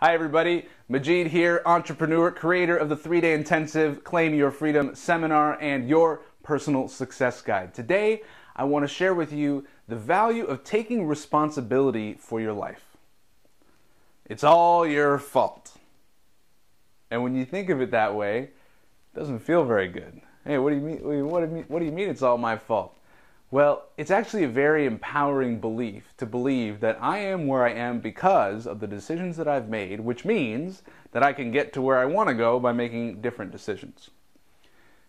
Hi everybody, Majeed here, entrepreneur, creator of the 3-day intensive Claim Your Freedom seminar and your personal success guide. Today, I want to share with you the value of taking responsibility for your life. It's all your fault. And when you think of it that way, it doesn't feel very good. Hey, what do you mean? What do you mean it's all my fault? Well, it's actually a very empowering belief to believe that I am where I am because of the decisions that I've made, which means that I can get to where I want to go by making different decisions.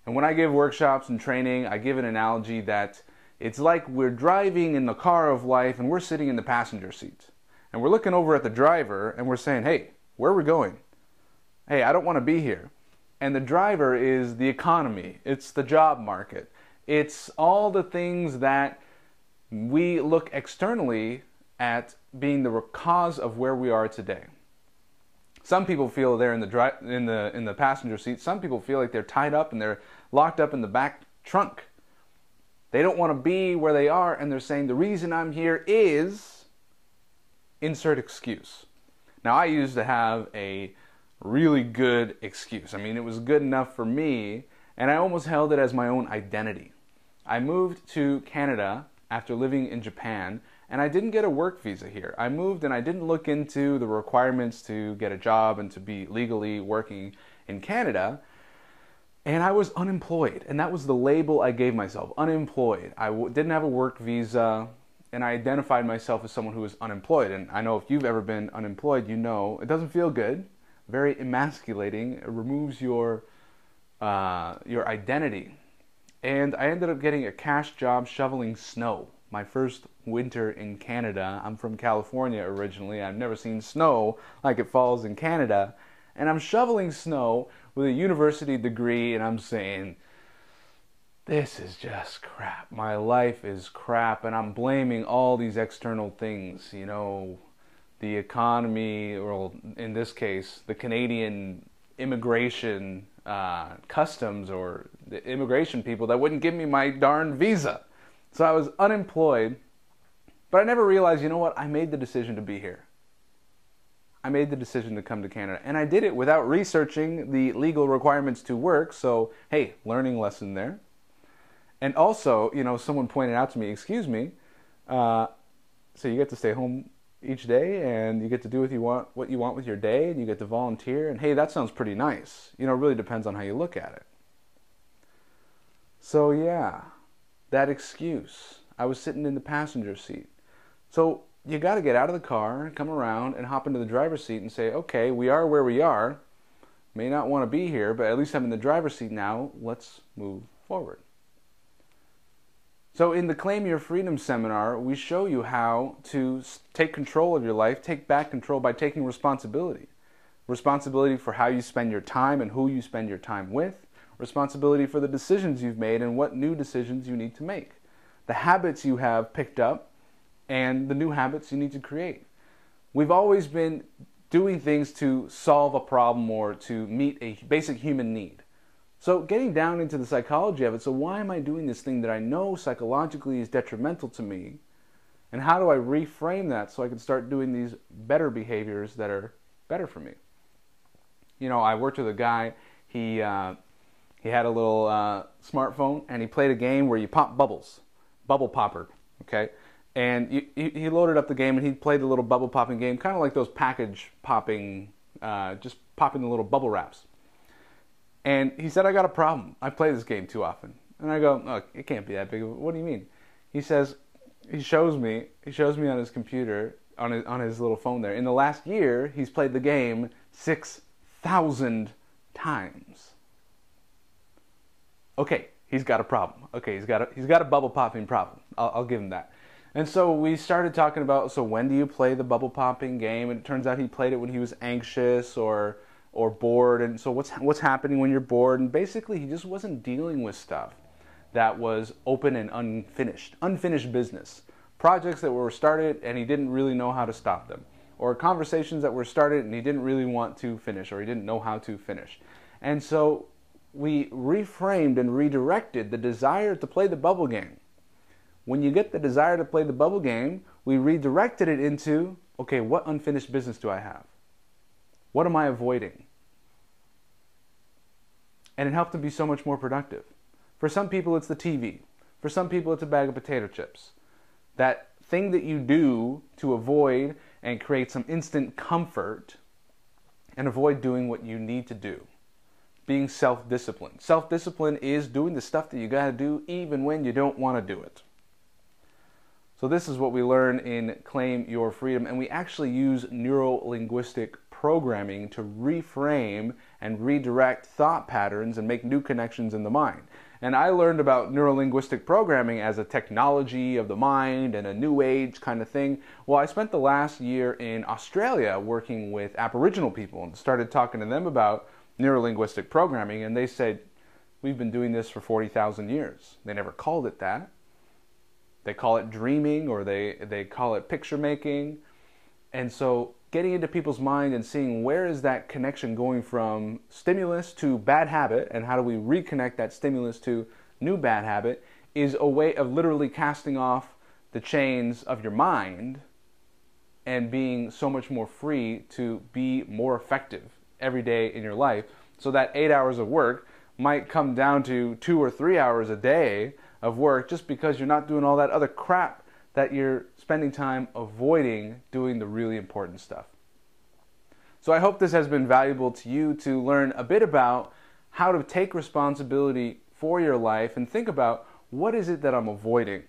And when I give workshops and training, I give an analogy that it's like we're driving in the car of life and we're sitting in the passenger seat. And we're looking over at the driver and we're saying, hey, where are we going? Hey, I don't want to be here. And the driver is the economy. It's the job market. It's all the things that we look externally at being the cause of where we are today. Some people feel they're in the passenger seat. Some people feel like they're tied up and they're locked up in the back trunk. They don't want to be where they are, and they're saying the reason I'm here is insert excuse. Now, I used to have a really good excuse. I mean, it was good enough for me, and I almost held it as my own identity. I moved to Canada after living in Japan, and I didn't get a work visa here. I moved and I didn't look into the requirements to get a job and to be legally working in Canada, and I was unemployed, and that was the label I gave myself, unemployed. I didn't have a work visa, and I identified myself as someone who was unemployed. And I know if you've ever been unemployed, you know it doesn't feel good, very emasculating. It removes your identity. And I ended up getting a cash job shoveling snow. My first winter in Canada. I'm from California originally. I've never seen snow like it falls in Canada. And I'm shoveling snow with a university degree, and I'm saying, this is just crap. My life is crap, and I'm blaming all these external things, you know, the economy, or in this case, the Canadian immigration customs, or the immigration people that wouldn't give me my darn visa. So I was unemployed, but I never realized, you know what, I made the decision to be here. I made the decision to come to Canada, and I did it without researching the legal requirements to work. So hey, learning lesson there. And also, you know, someone pointed out to me, excuse me, so you get to stay home each day, and you get to do what you want with your day, and you get to volunteer, and hey, that sounds pretty nice. You know, it really depends on how you look at it. So yeah, that excuse. I was sitting in the passenger seat. So you got to get out of the car, come around, and hop into the driver's seat and say, okay, we are where we are. May not want to be here, but at least I'm in the driver's seat now. Let's move forward. So in the Claim Your Freedom seminar, we show you how to take control of your life, take back control by taking responsibility. Responsibility for how you spend your time and who you spend your time with. Responsibility for the decisions you've made and what new decisions you need to make. The habits you have picked up and the new habits you need to create. We've always been doing things to solve a problem or to meet a basic human need. So getting down into the psychology of it, so why am I doing this thing that I know psychologically is detrimental to me? And how do I reframe that so I can start doing these better behaviors that are better for me? You know, I worked with a guy, he had a little smartphone, and he played a game where you pop bubbles, bubble popper, okay? And he loaded up the game, and he played the little bubble popping game, kind of like those package popping, just popping the little bubble wraps. And he said, I got a problem. I play this game too often. And I go, oh, it can't be that big. What do you mean? He says, he shows me on his computer, on his little phone there. In the last year, he's played the game 6,000 times. Okay, he's got a problem. Okay, he's got a bubble popping problem. I'll give him that. And so we started talking about, so when do you play the bubble popping game? And it turns out he played it when he was anxious or bored. And so what's happening when you're bored? And basically he just wasn't dealing with stuff that was open and unfinished business. Projects that were started and he didn't really know how to stop them. Or conversations that were started and he didn't really want to finish, or he didn't know how to finish. And so we reframed and redirected the desire to play the bubble game. When you get the desire to play the bubble game, we redirected it into, okay, what unfinished business do I have? What am I avoiding? And it helped to be so much more productive. For some people, it's the TV. For some people, it's a bag of potato chips. That thing that you do to avoid and create some instant comfort and avoid doing what you need to do. Being self-disciplined. Self-discipline is doing the stuff that you gotta do even when you don't want to do it. So this is what we learn in Claim Your Freedom, and we actually use neuro-linguistic programming to reframe and redirect thought patterns and make new connections in the mind. And I learned about neuro-linguistic programming as a technology of the mind and a new age kind of thing. Well, I spent the last year in Australia working with Aboriginal people and started talking to them about neuro-linguistic programming, and they said, we've been doing this for 40,000 years. They never called it that. They call it dreaming, or they call it picture making. And so getting into people's mind and seeing where is that connection going from stimulus to bad habit, and how do we reconnect that stimulus to new bad habit, is a way of literally casting off the chains of your mind and being so much more free to be more effective every day in your life. So that 8 hours of work might come down to 2 or 3 hours a day of work, just because you're not doing all that other crap that you're spending time avoiding doing the really important stuff. So I hope this has been valuable to you to learn a bit about how to take responsibility for your life and think about what is it that I'm avoiding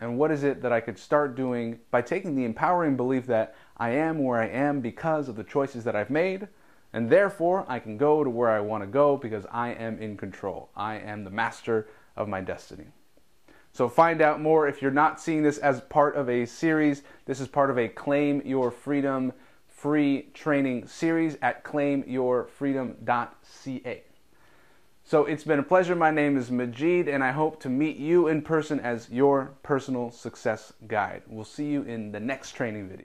and what is it that I could start doing by taking the empowering belief that I am where I am because of the choices that I've made, and therefore I can go to where I want to go because I am in control. I am the master of my destiny. So find out more. If you're not seeing this as part of a series, this is part of a Claim Your Freedom free training series at claimyourfreedom.ca. So it's been a pleasure. My name is Majeed, and I hope to meet you in person as your personal success guide. We'll see you in the next training video.